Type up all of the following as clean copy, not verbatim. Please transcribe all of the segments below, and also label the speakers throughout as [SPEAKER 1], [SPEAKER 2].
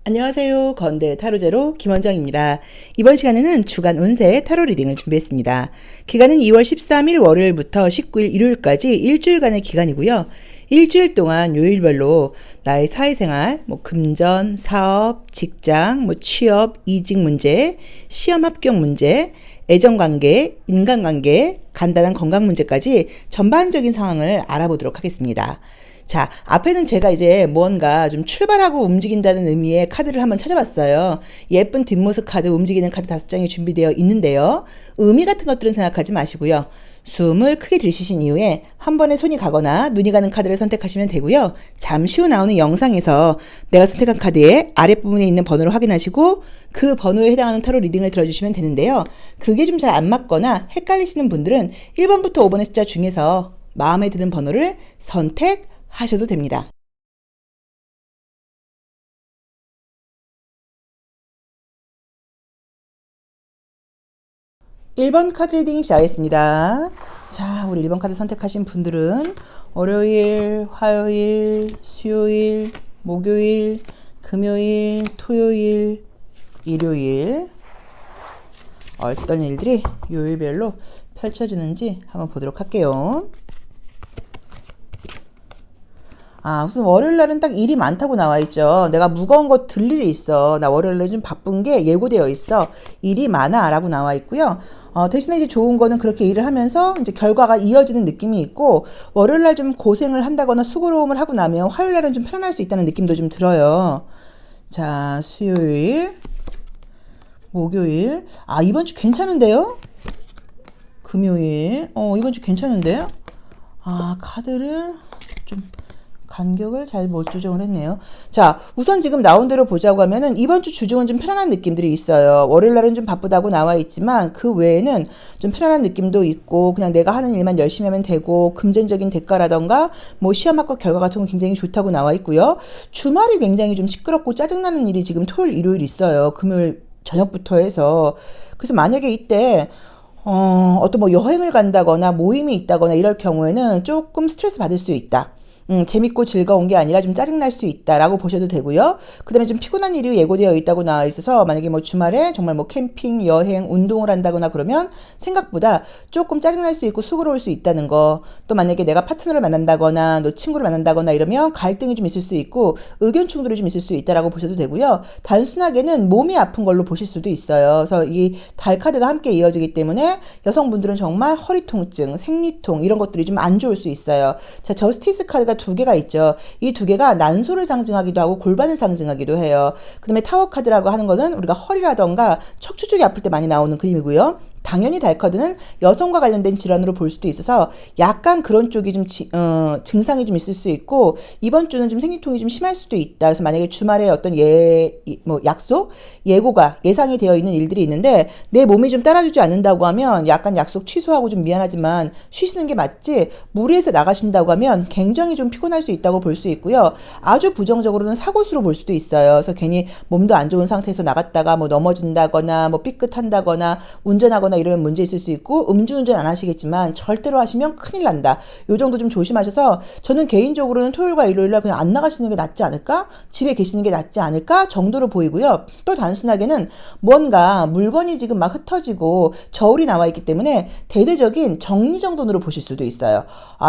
[SPEAKER 1] 안녕하세요. 건대 타로제로 김원정입니다. 이번 시간에는 주간 운세 타로 리딩을 준비했습니다. 기간은 2월 13일 월요일부터 19일 일요일까지 일주일간의 기간이고요. 일주일 동안 요일별로 나의 사회생활, 금전, 사업, 직장, 취업, 이직 문제, 시험 합격 문제, 애정관계, 인간관계, 간단한 건강 문제까지 전반적인 상황을 알아보도록 하겠습니다. 자, 앞에는 제가 이제 뭔가 좀 출발하고 움직인다는 의미의 카드를 한번 찾아봤어요. 예쁜 뒷모습 카드, 움직이는 카드 5장이 준비되어 있는데요. 의미 같은 것들은 생각하지 마시고요. 숨을 크게 들이쉬신 이후에 한 번에 손이 가거나 눈이 가는 카드를 선택하시면 되고요. 잠시 후 나오는 영상에서 내가 선택한 카드의 아랫부분에 있는 번호를 확인하시고 그 번호에 해당하는 타로 리딩을 들어주시면 되는데요. 그게 좀 잘 안 맞거나 헷갈리시는 분들은 1번부터 5번의 숫자 중에서 마음에 드는 번호를 선택하셔도 됩니다. (1번) 카드 리딩 시작하겠습니다. 자, 우리 1번 카드 선택하신 분들은 월요일, 화요일, 수요일, 목요일, 금요일, 토요일, 일요일 어떤 일들이 요일별로 펼쳐지는지 한번 보도록 할게요. 우선 월요일날은 딱 일이 많다고 나와있죠. 내가 무거운 거 들 일이 있어. 나 월요일날 좀 바쁜 게 예고되어 있어. 일이 많아 라고 나와있고요. 대신에 이제 좋은 거는 그렇게 일을 하면서 이제 결과가 이어지는 느낌이 있고, 월요일날 좀 고생을 한다거나 수고로움을 하고 나면 화요일날은 좀 편안할 수 있다는 느낌도 좀 들어요. 자, 수요일, 목요일. 이번 주 괜찮은데요? 금요일. 이번 주 괜찮은데요? 카드를 좀 간격을 잘 못 조정을 했네요. 자, 우선 지금 나온 대로 보자고 하면은 이번 주 주중은 좀 편안한 느낌들이 있어요. 월요일 날은 좀 바쁘다고 나와 있지만 그 외에는 좀 편안한 느낌도 있고, 그냥 내가 하는 일만 열심히 하면 되고, 금전적인 대가라던가 시험 합격 결과 같은 건 굉장히 좋다고 나와 있고요. 주말이 굉장히 좀 시끄럽고 짜증나는 일이 지금 토요일, 일요일 있어요. 금요일 저녁부터 해서. 그래서 만약에 이때 어떤 여행을 간다거나 모임이 있다거나 이럴 경우에는 조금 스트레스 받을 수 있다. 재밌고 즐거운 게 아니라 좀 짜증날 수 있다라고 보셔도 되고요. 그 다음에 좀 피곤한 일이 예고되어 있다고 나와 있어서 만약에 주말에 정말 캠핑, 여행, 운동을 한다거나 그러면 생각보다 조금 짜증날 수 있고 수고로울 수 있다는 거. 또 만약에 내가 파트너를 만난다거나 너 친구를 만난다거나 이러면 갈등이 좀 있을 수 있고 의견 충돌이 좀 있을 수 있다라고 보셔도 되고요. 단순하게는 몸이 아픈 걸로 보실 수도 있어요. 그래서 이 달 카드가 함께 이어지기 때문에 여성분들은 정말 허리 통증, 생리통 이런 것들이 좀 안 좋을 수 있어요. 자, 저스티스 카드가 2개가 있죠. 이 2개가 난소를 상징하기도 하고 골반을 상징하기도 해요. 그 다음에 타워 카드라고 하는 거는 우리가 허리라던가 척추 쪽이 아플 때 많이 나오는 그림이고요. 당연히 달 카드는 여성과 관련된 질환으로 볼 수도 있어서 약간 그런 쪽이 좀 증상이 좀 있을 수 있고, 이번 주는 좀 생리통이 좀 심할 수도 있다. 그래서 만약에 주말에 어떤 약속, 예고가 예상이 되어 있는 일들이 있는데 내 몸이 좀 따라주지 않는다고 하면 약간 약속 취소하고 좀 미안하지만 쉬시는 게 맞지, 무리해서 나가신다고 하면 굉장히 좀 피곤할 수 있다고 볼 수 있고요. 아주 부정적으로는 사고수로 볼 수도 있어요. 그래서 괜히 몸도 안 좋은 상태에서 나갔다가 삐끗한다거나 삐끗한다거나 운전하거나 이러면 문제 있을 수 있고, 음주운전 안 하시겠지만 절대로 하시면 큰일 난다. 요 정도 좀 조심하셔서, 저는 개인적으로는 토요일과 일요일날 그냥 안 나가시는 게 낫지 않을까? 집에 계시는 게 낫지 않을까? 정도로 보이고요. 또 단순하게는 뭔가 물건이 지금 막 흩어지고 저울이 나와 있기 때문에 대대적인 정리정돈으로 보실 수도 있어요.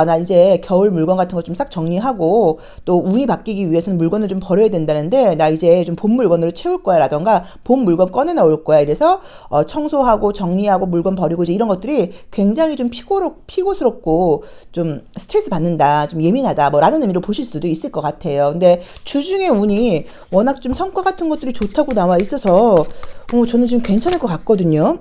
[SPEAKER 1] 나 이제 겨울 물건 같은 거 좀 싹 정리하고 또 운이 바뀌기 위해서는 물건을 좀 버려야 된다는데 나 이제 좀 봄 물건으로 채울 거야 라던가 봄 물건 꺼내 나올 거야. 이래서 청소하고 정리하고 물건 버리고 이제 이런 것들이 굉장히 좀 피고스럽고 좀 스트레스 받는다, 좀 예민하다 라는 의미로 보실 수도 있을 것 같아요. 근데 주중에 운이 워낙 좀 성과 같은 것들이 좋다고 나와 있어서 저는 지금 괜찮을 것 같거든요.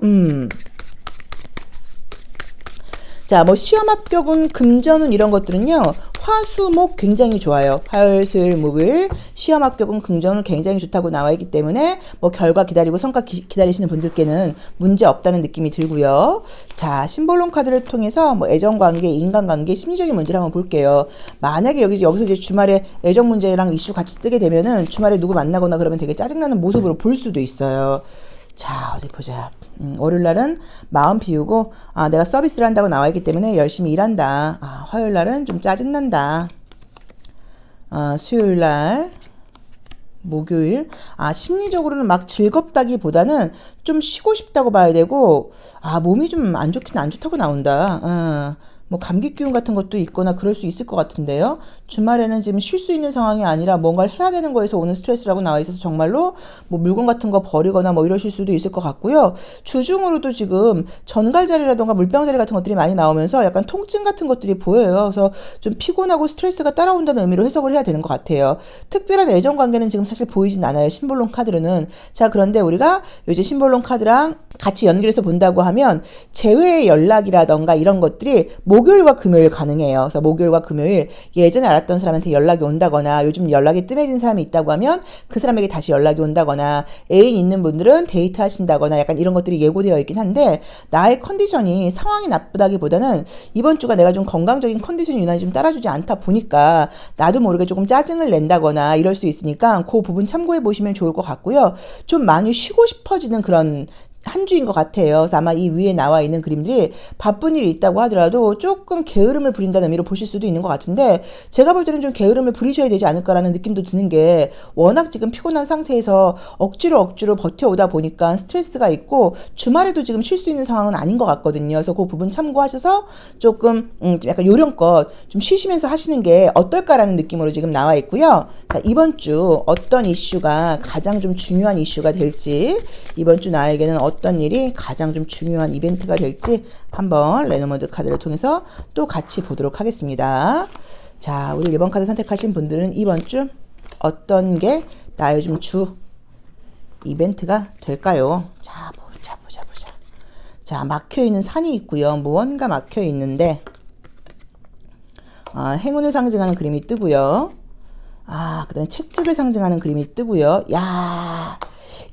[SPEAKER 1] 자, 시험 합격은, 금전은 이런 것들은요, 화수목 굉장히 좋아요. 화요일, 수요일, 목요일 시험 합격은 금전은 굉장히 좋다고 나와 있기 때문에 결과 기다리고 성과 기다리시는 분들께는 문제 없다는 느낌이 들고요. 자, 심볼론 카드를 통해서 애정관계, 인간관계, 심리적인 문제를 한번 볼게요. 만약에 여기서 이제 주말에 애정 문제랑 이슈 같이 뜨게 되면은 주말에 누구 만나거나 그러면 되게 짜증나는 모습으로 볼 수도 있어요. 자, 어디 보자. 월요일날은 마음 비우고 내가 서비스를 한다고 나와 있기 때문에 열심히 일한다. 화요일날은 좀 짜증난다. 수요일날 목요일. 심리적으로는 막 즐겁다기보다는 좀 쉬고 싶다고 봐야 되고, 몸이 좀 안 좋긴 안 좋다고 나온다. 뭐 감기 기운 같은 것도 있거나 그럴 수 있을 것 같은데요. 주말에는 지금 쉴 수 있는 상황이 아니라 뭔가를 해야 되는 거에서 오는 스트레스라고 나와 있어서 정말로 뭐 물건 같은 거 버리거나 뭐 이러실 수도 있을 것 같고요. 주중으로도 지금 전갈자리라던가 물병자리 같은 것들이 많이 나오면서 약간 통증 같은 것들이 보여요. 그래서 좀 피곤하고 스트레스가 따라온다는 의미로 해석을 해야 되는 것 같아요. 특별한 애정 관계는 지금 사실 보이진 않아요. 심볼론 카드로는. 자, 그런데 우리가 요즘 심볼론 카드랑 같이 연결해서 본다고 하면 재회의 연락이라던가 이런 것들이 목요일과 금요일 가능해요. 그래서 목요일과 금요일 예전에 알았던 사람한테 연락이 온다거나 요즘 연락이 뜸해진 사람이 있다고 하면 그 사람에게 다시 연락이 온다거나 애인 있는 분들은 데이트 하신다거나 약간 이런 것들이 예고되어 있긴 한데 나의 컨디션이 상황이 나쁘다기보다는 이번 주가 내가 좀 건강적인 컨디션이 유난히 좀 따라주지 않다 보니까 나도 모르게 조금 짜증을 낸다거나 이럴 수 있으니까 그 부분 참고해 보시면 좋을 것 같고요. 좀 많이 쉬고 싶어지는 그런 한 주인 것 같아요. 그래서 아마 이 위에 나와 있는 그림들이 바쁜 일이 있다고 하더라도 조금 게으름을 부린다는 의미로 보실 수도 있는 것 같은데 제가 볼 때는 좀 게으름을 부리셔야 되지 않을까라는 느낌도 드는 게 워낙 지금 피곤한 상태에서 억지로 버텨오다 보니까 스트레스가 있고 주말에도 지금 쉴 수 있는 상황은 아닌 것 같거든요. 그래서 그 부분 참고하셔서 조금 약간 요령껏 좀 쉬시면서 하시는 게 어떨까라는 느낌으로 지금 나와 있고요. 자, 이번 주 어떤 이슈가 가장 좀 중요한 이슈가 될지 이번 주 나에게는 어떤 일이 가장 좀 중요한 이벤트가 될지 한번 레노먼드 카드를 통해서 또 같이 보도록 하겠습니다. 자, 우리 1번 카드 선택하신 분들은 이번 주 어떤 게 나의 좀 주 이벤트가 될까요? 자, 보자. 자, 막혀있는 산이 있고요. 무언가 막혀있는데 행운을 상징하는 그림이 뜨고요. 그 다음에 채찍을 상징하는 그림이 뜨고요. 야,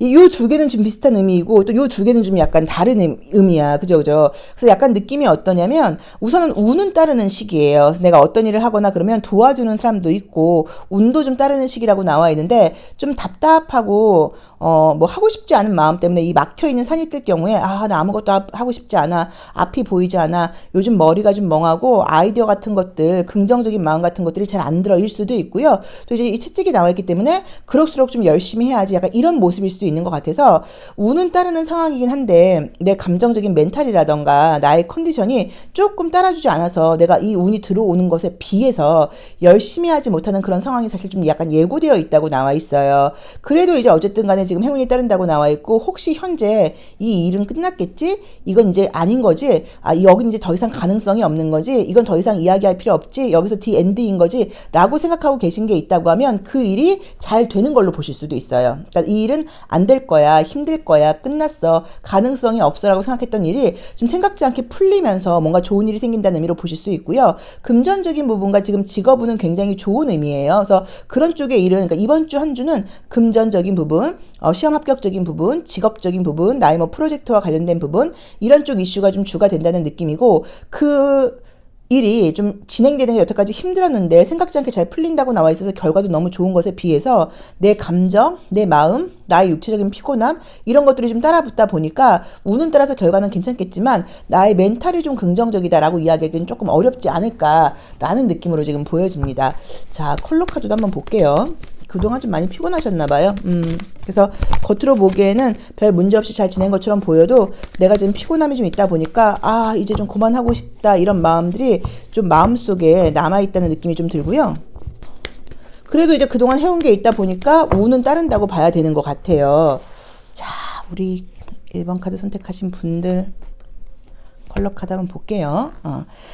[SPEAKER 1] 요 두 개는 좀 비슷한 의미이고 또 요 두 개는 좀 약간 다른 의미야. 그죠? 그래서 약간 느낌이 어떠냐면 우선은 운은 따르는 시기예요. 그래서 내가 어떤 일을 하거나 그러면 도와주는 사람도 있고 운도 좀 따르는 시기라고 나와 있는데 좀 답답하고 뭐 하고 싶지 않은 마음 때문에 이 막혀있는 산이 뜰 경우에 나 아무것도 하고 싶지 않아. 앞이 보이지 않아. 요즘 머리가 좀 멍하고 아이디어 같은 것들 긍정적인 마음 같은 것들이 잘 안 들어일 수도 있고요. 또 이제 이 채찍이 나와 있기 때문에 그럴수록 좀 열심히 해야지 약간 이런 모습일 수도 있는 것 같아서 운은 따르는 상황이긴 한데 내 감정적인 멘탈이라던가 나의 컨디션이 조금 따라주지 않아서 내가 이 운이 들어오는 것에 비해서 열심히 하지 못하는 그런 상황이 사실 좀 약간 예고되어 있다고 나와 있어요. 그래도 이제 어쨌든 간에 지금 행운이 따른다고 나와 있고 혹시 현재 이 일은 끝났겠지? 이건 이제 아닌 거지? 여긴 이제 더 이상 가능성이 없는 거지? 이건 더 이상 이야기할 필요 없지? 여기서 디 엔드인 거지? 라고 생각하고 계신 게 있다고 하면 그 일이 잘 되는 걸로 보실 수도 있어요. 그러니까 이 일은 안 될 거야, 힘들 거야, 끝났어, 가능성이 없어라고 생각했던 일이 좀 생각지 않게 풀리면서 뭔가 좋은 일이 생긴다는 의미로 보실 수 있고요. 금전적인 부분과 지금 직업운은 굉장히 좋은 의미예요. 그래서 그런 쪽의 일은 그러니까 이번 주 한 주는 금전적인 부분, 시험 합격적인 부분, 직업적인 부분, 나의 뭐 프로젝트와 관련된 부분 이런 쪽 이슈가 좀 주가 된다는 느낌이고 그 일이 좀 진행되는 게 여태까지 힘들었는데 생각지 않게 잘 풀린다고 나와 있어서 결과도 너무 좋은 것에 비해서 내 감정, 내 마음, 나의 육체적인 피곤함 이런 것들이 좀 따라붙다 보니까 운은 따라서 결과는 괜찮겠지만 나의 멘탈이 좀 긍정적이다라고 이야기하기는 조금 어렵지 않을까라는 느낌으로 지금 보여집니다. 자, 컬러 카드도 한번 볼게요. 그동안 좀 많이 피곤하셨나봐요. 그래서 겉으로 보기에는 별 문제 없이 잘 지낸 것처럼 보여도 내가 지금 피곤함이 좀 있다 보니까 이제 좀 그만하고 싶다 이런 마음들이 좀 마음속에 남아있다는 느낌이 좀 들고요. 그래도 이제 그동안 해온 게 있다 보니까 운은 따른다고 봐야 되는 것 같아요. 자, 우리 1번 카드 선택하신 분들 컬러 카드 한번 볼게요.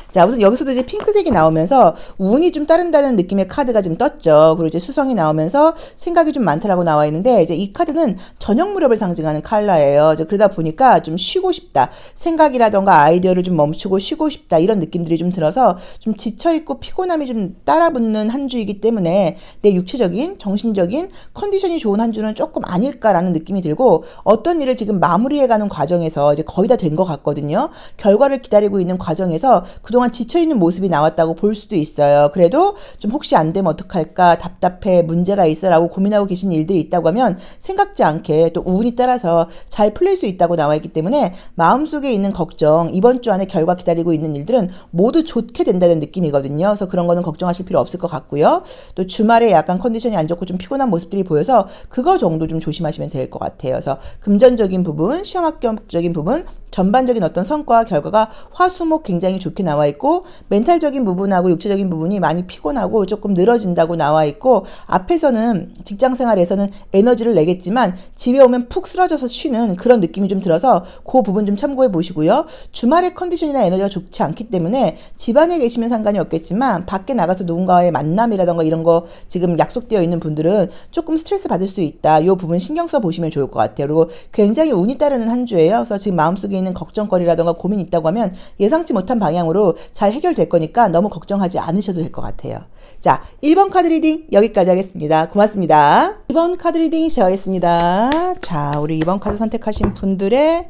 [SPEAKER 1] 자, 우선 여기서도 이제 핑크색이 나오면서 운이 좀 따른다는 느낌의 카드가 좀 떴죠. 그리고 이제 수성이 나오면서 생각이 좀 많다라고 나와 있는데 이제 이 카드는 저녁 무렵을 상징하는 컬러예요. 이제 그러다 보니까 좀 쉬고 싶다. 생각이라던가 아이디어를 좀 멈추고 쉬고 싶다. 이런 느낌들이 좀 들어서 좀 지쳐있고 피곤함이 좀 따라붙는 한 주이기 때문에 내 육체적인, 정신적인 컨디션이 좋은 한 주는 조금 아닐까라는 느낌이 들고 어떤 일을 지금 마무리해가는 과정에서 이제 거의 다 된 것 같거든요. 결과를 기다리고 있는 과정에서 그동안 지쳐있는 모습이 나왔다고 볼 수도 있어요. 그래도 좀 혹시 안 되면 어떡할까, 답답해, 문제가 있어 라고 고민하고 계신 일들이 있다고 하면 생각지 않게 또 운이 따라서 잘 풀릴 수 있다고 나와 있기 때문에 마음속에 있는 걱정, 이번 주 안에 결과 기다리고 있는 일들은 모두 좋게 된다는 느낌이거든요. 그래서 그런 거는 걱정하실 필요 없을 것 같고요. 또 주말에 약간 컨디션이 안 좋고 좀 피곤한 모습들이 보여서 그거 정도 좀 조심하시면 될 것 같아요. 그래서 금전적인 부분, 시험 합격적인 부분, 전반적인 어떤 성과, 결과가 화수목 굉장히 좋게 나와 있고 멘탈적인 부분하고 육체적인 부분이 많이 피곤하고 조금 늘어진다고 나와 있고 앞에서는 직장 생활에서는 에너지를 내겠지만 집에 오면 푹 쓰러져서 쉬는 그런 느낌이 좀 들어서 그 부분 좀 참고해 보시고요. 주말에 컨디션이나 에너지가 좋지 않기 때문에 집안에 계시면 상관이 없겠지만 밖에 나가서 누군가의 만남이라던가 이런 거 지금 약속되어 있는 분들은 조금 스트레스 받을 수 있다. 이 부분 신경 써 보시면 좋을 것 같아요. 그리고 굉장히 운이 따르는 한 주예요. 그래서 지금 마음속에 있는 걱정거리라던가 고민이 있다고 하면 예상치 못한 방향으로 잘 해결될 거니까 너무 걱정하지 않으셔도 될 것 같아요. 자, 1번 카드 리딩 여기까지 하겠습니다. 고맙습니다. 2번 카드 리딩 시작하겠습니다. 자, 우리 2번 카드 선택하신 분들의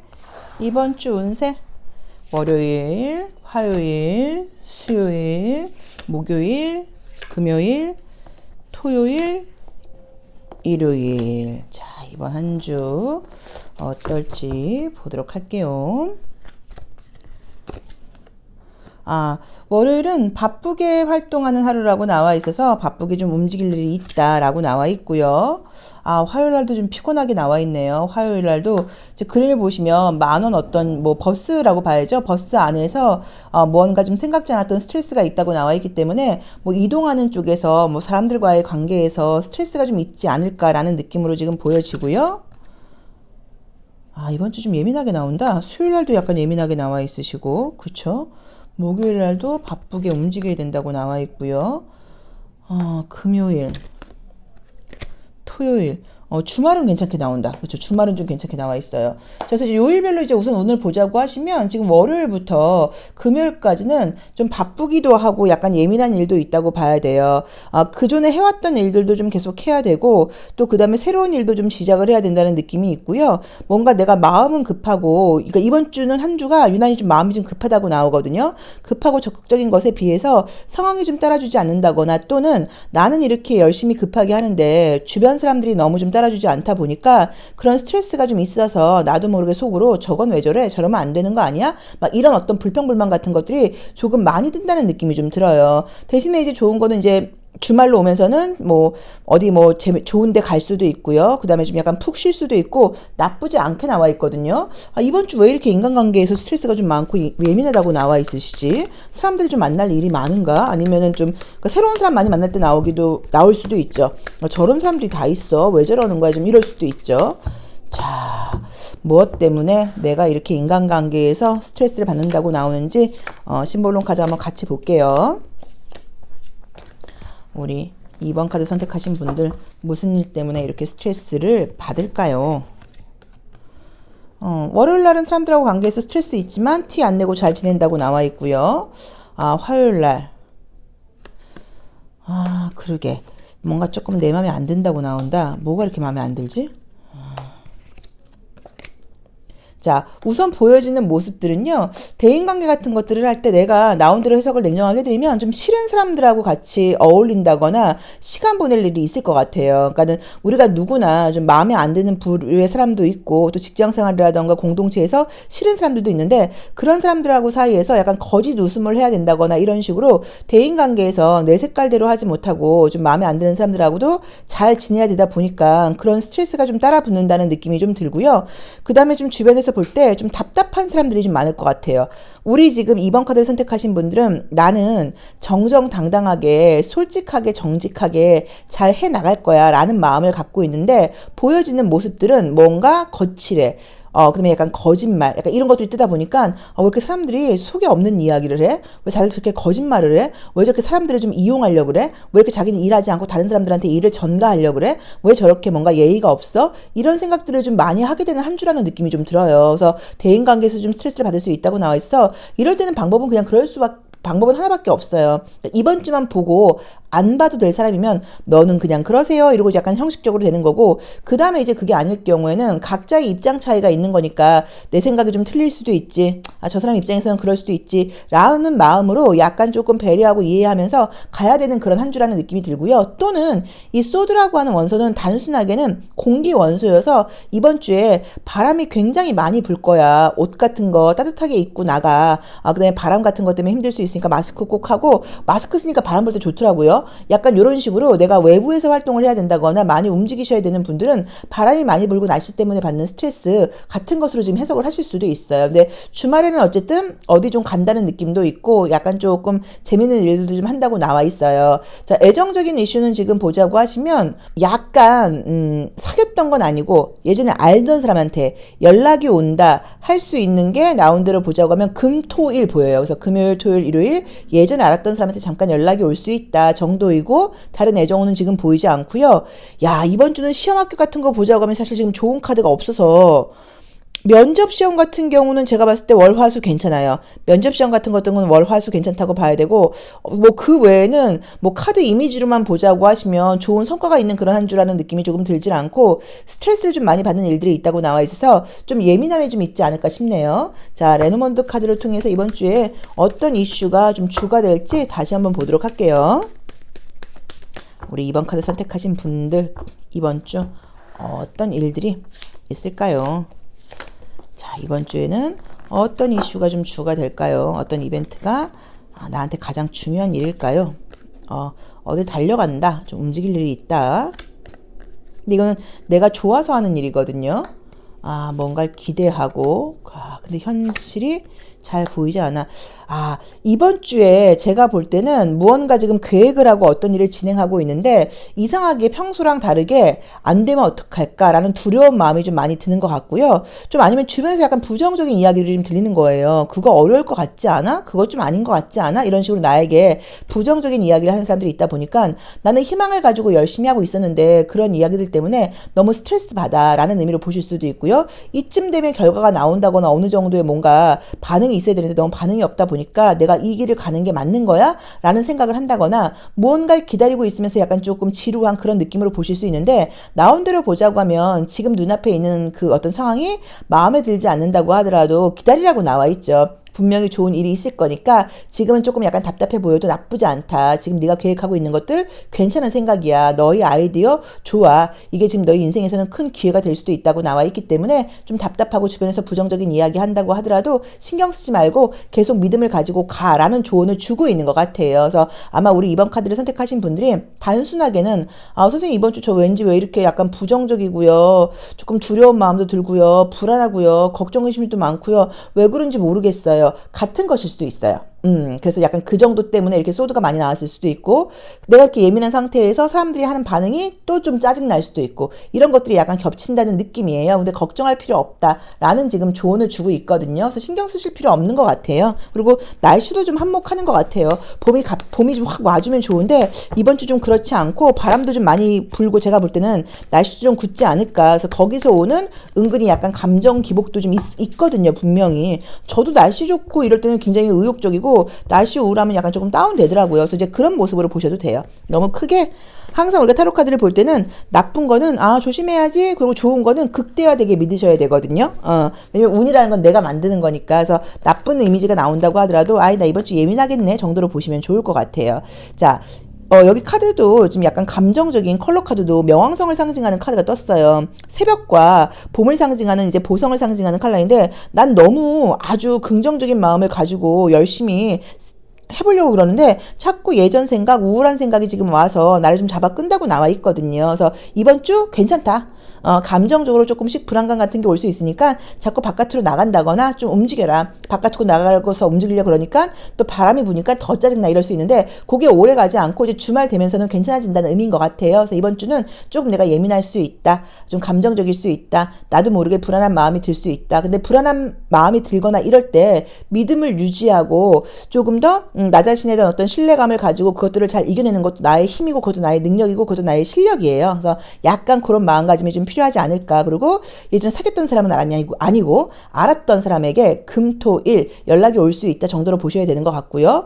[SPEAKER 1] 이번 주 운세 월요일, 화요일, 수요일, 목요일, 금요일, 토요일, 일요일. 자, 이번 한 주 어떨지 보도록 할게요. 월요일은 바쁘게 활동하는 하루라고 나와 있어서 바쁘게 좀 움직일 일이 있다라고 나와 있고요. 화요일 날도 좀 피곤하게 나와 있네요. 화요일 날도 이제 그림을 보시면 만원 어떤 뭐 버스라고 봐야죠. 버스 안에서 뭔가 좀 생각지 않았던 스트레스가 있다고 나와 있기 때문에 뭐 이동하는 쪽에서 뭐 사람들과의 관계에서 스트레스가 좀 있지 않을까라는 느낌으로 지금 보여지고요. 이번 주 좀 예민하게 나온다. 수요일 날도 약간 예민하게 나와 있으시고, 그쵸? 목요일 날도 바쁘게 움직여야 된다고 나와 있고요. 금요일, 토요일, 주말은 괜찮게 나온다. 그렇죠. 주말은 좀 괜찮게 나와 있어요. 그래서 이제 요일별로 이제 우선 오늘 보자고 하시면 지금 월요일부터 금요일까지는 좀 바쁘기도 하고 약간 예민한 일도 있다고 봐야 돼요. 그전에 해왔던 일들도 좀 계속 해야 되고 또 그 다음에 새로운 일도 좀 시작을 해야 된다는 느낌이 있고요. 뭔가 내가 마음은 급하고, 그러니까 이번 주는 한 주가 유난히 좀 마음이 좀 급하다고 나오거든요. 급하고 적극적인 것에 비해서 상황이 좀 따라주지 않는다거나 또는 나는 이렇게 열심히 급하게 하는데 주변 사람들이 너무 좀 따라주지 않다 보니까 그런 스트레스가 좀 있어서 나도 모르게 속으로 저건 왜 저래? 저러면 안 되는 거 아니야? 막 이런 어떤 불평불만 같은 것들이 조금 많이 든다는 느낌이 좀 들어요. 대신에 이제 좋은 거는 이제 주말로 오면서는 뭐 어디 뭐 좋은 데 갈 수도 있고요. 그 다음에 좀 약간 푹 쉴 수도 있고 나쁘지 않게 나와 있거든요. 이번 주 왜 이렇게 인간관계에서 스트레스가 좀 많고 예민하다고 나와 있으시지? 사람들 좀 만날 일이 많은가? 아니면은 좀 그러니까 새로운 사람 많이 만날 때 나올 수도 있죠. 저런 사람들이 다 있어. 왜 저러는 거야? 좀 이럴 수도 있죠. 자, 무엇 때문에 내가 이렇게 인간관계에서 스트레스를 받는다고 나오는지 심볼론 카드 한번 같이 볼게요. 우리 2번 카드 선택하신 분들 무슨 일 때문에 이렇게 스트레스를 받을까요? 월요일 날은 사람들하고 관계에서 스트레스 있지만 티 안 내고 잘 지낸다고 나와 있고요. 화요일 날 그러게 뭔가 조금 내 맘에 안 든다고 나온다. 뭐가 이렇게 맘에 안 들지? 자, 우선 보여지는 모습들은요, 대인관계 같은 것들을 할 때 내가 나온 대로 해석을 냉정하게 드리면 좀 싫은 사람들하고 같이 어울린다거나 시간 보낼 일이 있을 것 같아요. 그러니까는 우리가 누구나 좀 마음에 안 드는 부류의 사람도 있고 또 직장 생활이라던가 공동체에서 싫은 사람들도 있는데 그런 사람들하고 사이에서 약간 거짓 웃음을 해야 된다거나 이런 식으로 대인관계에서 내 색깔대로 하지 못하고 좀 마음에 안 드는 사람들하고도 잘 지내야 되다 보니까 그런 스트레스가 좀 따라 붙는다는 느낌이 좀 들고요. 그 다음에 좀 주변에서 볼 때 좀 답답한 사람들이 좀 많을 것 같아요. 우리 지금 2번 카드를 선택하신 분들은 나는 정정당당하게 솔직하게 정직하게 잘 해나갈 거야 라는 마음을 갖고 있는데 보여지는 모습들은 뭔가 거칠해. 그다음에 약간 거짓말, 약간 이런 것들이 뜨다 보니까 왜 이렇게 사람들이 속에 없는 이야기를 해? 왜 다들 저렇게 거짓말을 해? 왜 저렇게 사람들을 좀 이용하려고 그래? 왜 이렇게 자기는 일하지 않고 다른 사람들한테 일을 전가하려고 그래? 왜 저렇게 뭔가 예의가 없어? 이런 생각들을 좀 많이 하게 되는 한 주라는 느낌이 좀 들어요. 그래서 대인관계에서 좀 스트레스를 받을 수 있다고 나와 있어. 이럴 때는 방법은 그냥 방법은 하나밖에 없어요. 이번 주만 보고 안 봐도 될 사람이면 너는 그냥 그러세요 이러고 약간 형식적으로 되는 거고, 그 다음에 이제 그게 아닐 경우에는 각자의 입장 차이가 있는 거니까 내 생각이 좀 틀릴 수도 있지, 저 사람 입장에서는 그럴 수도 있지 라는 마음으로 약간 조금 배려하고 이해하면서 가야 되는 그런 한 주라는 느낌이 들고요. 또는 이 소드라고 하는 원소는 단순하게는 공기 원소여서 이번 주에 바람이 굉장히 많이 불 거야. 옷 같은 거 따뜻하게 입고 나가. 그다음에 바람 같은 것 때문에 힘들 수 있으니까 마스크 꼭 하고, 마스크 쓰니까 바람 불 때 좋더라고요. 약간 이런 식으로 내가 외부에서 활동을 해야 된다거나 많이 움직이셔야 되는 분들은 바람이 많이 불고 날씨 때문에 받는 스트레스 같은 것으로 지금 해석을 하실 수도 있어요. 근데 주말에는 어쨌든 어디 좀 간다는 느낌도 있고 약간 조금 재밌는 일들도 좀 한다고 나와 있어요. 자, 애정적인 이슈는 지금 보자고 하시면 약간 사귀었던 건 아니고 예전에 알던 사람한테 연락이 온다 할 수 있는 게 나온 대로 보자고 하면 금, 토, 일 보여요. 그래서 금요일, 토요일, 일요일 예전에 알았던 사람한테 잠깐 연락이 올 수 있다 정도이고, 다른 애정호는 지금 보이지 않고요. 야, 이번 주는 시험 합격 같은 거 보자고 하면 사실 지금 좋은 카드가 없어서, 면접 시험 같은 경우는 제가 봤을 때 월화수 괜찮아요. 면접 시험 같은 것들은 월화수 괜찮다고 봐야 되고, 뭐 그 외에는 뭐 카드 이미지로만 보자고 하시면 좋은 성과가 있는 그런 한 주라는 느낌이 조금 들질 않고, 스트레스를 좀 많이 받는 일들이 있다고 나와 있어서 좀 예민함이 좀 있지 않을까 싶네요. 자, 레노먼드 카드를 통해서 이번 주에 어떤 이슈가 좀 주가 될지 다시 한번 보도록 할게요. 우리 2번 카드 선택하신 분들 이번 주 어떤 일들이 있을까요? 자, 이번 주에는 어떤 이슈가 좀 주가 될까요? 어떤 이벤트가 나한테 가장 중요한 일일까요? 어딜 달려간다, 좀 움직일 일이 있다. 근데 이거는 내가 좋아서 하는 일이거든요. 뭔가를 기대하고, 근데 현실이 잘 보이지 않아. 이번 주에 제가 볼 때는 무언가 지금 계획을 하고 어떤 일을 진행하고 있는데 이상하게 평소랑 다르게 안 되면 어떡할까라는 두려운 마음이 좀 많이 드는 것 같고요. 좀 아니면 주변에서 약간 부정적인 이야기들이 좀 들리는 거예요. 그거 어려울 것 같지 않아? 그거 좀 아닌 것 같지 않아? 이런 식으로 나에게 부정적인 이야기를 하는 사람들이 있다 보니까 나는 희망을 가지고 열심히 하고 있었는데 그런 이야기들 때문에 너무 스트레스 받아 라는 의미로 보실 수도 있고요. 이쯤 되면 결과가 나온다거나 어느 정도의 뭔가 반응이 있어야 되는데 너무 반응이 없다 보니까 내가 이 길을 가는 게 맞는 거야? 라는 생각을 한다거나 무언가를 기다리고 있으면서 약간 조금 지루한 그런 느낌으로 보실 수 있는데, 나온 대로 보자고 하면 지금 눈앞에 있는 그 어떤 상황이 마음에 들지 않는다고 하더라도 기다리라고 나와 있죠. 분명히 좋은 일이 있을 거니까 지금은 조금 약간 답답해 보여도 나쁘지 않다. 지금 네가 계획하고 있는 것들 괜찮은 생각이야. 너희 아이디어 좋아. 이게 지금 너희 인생에서는 큰 기회가 될 수도 있다고 나와 있기 때문에 좀 답답하고 주변에서 부정적인 이야기 한다고 하더라도 신경 쓰지 말고 계속 믿음을 가지고 가라는 조언을 주고 있는 것 같아요. 그래서 아마 우리 이번 카드를 선택하신 분들이 단순하게는 선생님 이번 주 저 왠지 왜 이렇게 약간 부정적이고요. 조금 두려운 마음도 들고요. 불안하고요. 걱정 의심이 또 많고요. 왜 그런지 모르겠어요. 같은 것일 수도 있어요. 그래서 약간 그 정도 때문에 이렇게 소드가 많이 나왔을 수도 있고, 내가 이렇게 예민한 상태에서 사람들이 하는 반응이 또 좀 짜증날 수도 있고, 이런 것들이 약간 겹친다는 느낌이에요. 근데 걱정할 필요 없다라는 지금 조언을 주고 있거든요. 그래서 신경 쓰실 필요 없는 것 같아요. 그리고 날씨도 좀 한몫하는 것 같아요. 봄이 좀 확 와주면 좋은데 이번 주 좀 그렇지 않고 바람도 좀 많이 불고, 제가 볼 때는 날씨도 좀 굳지 않을까. 그래서 거기서 오는 은근히 약간 감정 기복도 좀 있거든요. 분명히 저도 날씨 좋고 이럴 때는 굉장히 의욕적이고 날씨 우울하면 약간 조금 다운되더라고요. 그래서 이제 그런 모습으로 보셔도 돼요. 너무 크게 항상 우리가 타로 카드를 볼 때는 나쁜 거는 조심해야지, 그리고 좋은 거는 극대화되게 믿으셔야 되거든요. 왜냐면 운이라는 건 내가 만드는 거니까. 그래서 나쁜 이미지가 나온다고 하더라도 나 이번 주 예민하겠네 정도로 보시면 좋을 것 같아요. 자, 여기 카드도 좀 약간 감정적인 컬러 카드도 명왕성을 상징하는 카드가 떴어요. 새벽과 봄을 상징하는 이제 보성을 상징하는 컬러인데, 난 너무 아주 긍정적인 마음을 가지고 열심히 해보려고 그러는데 자꾸 예전 생각, 우울한 생각이 지금 와서 나를 좀 잡아 끈다고 나와 있거든요. 그래서 이번 주 괜찮다. 감정적으로 조금씩 불안감 같은 게 올 수 있으니까 자꾸 바깥으로 나간다거나 좀 움직여라. 바깥으로 나가서 움직이려고 그러니까 또 바람이 부니까 더 짜증나 이럴 수 있는데, 그게 오래 가지 않고 이제 주말 되면서는 괜찮아진다는 의미인 것 같아요. 그래서 이번 주는 조금 내가 예민할 수 있다. 좀 감정적일 수 있다. 나도 모르게 불안한 마음이 들 수 있다. 근데 불안한 마음이 들거나 이럴 때 믿음을 유지하고 조금 더 나 자신에 대한 어떤 신뢰감을 가지고 그것들을 잘 이겨내는 것도 나의 힘이고 그것도 나의 능력이고 그것도 나의 실력이에요. 그래서 약간 그런 마음가짐이 좀 필요하지 않을까. 그리고 예전에 사귀었던 사람은 아니고 알았던 사람에게 금, 토, 일 연락이 올 수 있다 정도로 보셔야 되는 것 같고요.